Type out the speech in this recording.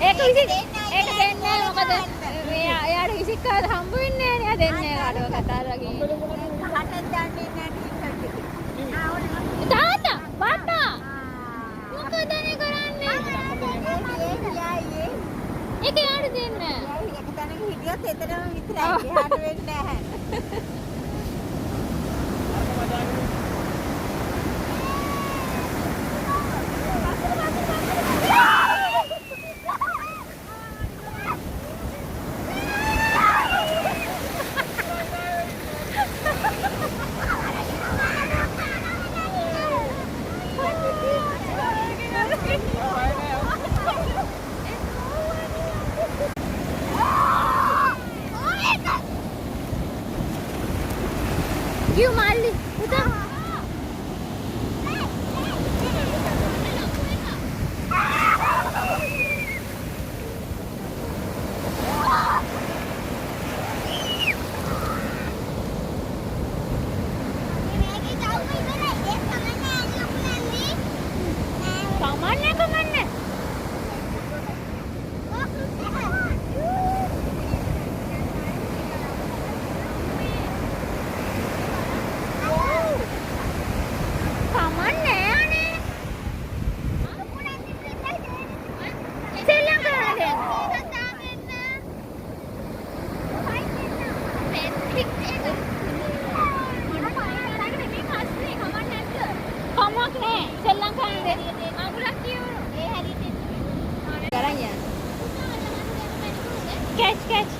ඒක දෙන්නේ නැහැ මොකද එයාට විසිකාර හම්බ වෙන්නේ නැහැ නේ දෙන්නේ කාටව කතා කරලා හටක් දාන්නේ නැහැ තාත්තා බාප්පා මොකද නේ කරන්නේ ඒක යාට දෙන්න එක තැනක හිටියොත් එතරම් විතරයි එහාට වෙන්නේ නැහැ You Mali, udah. Kemana? Catch.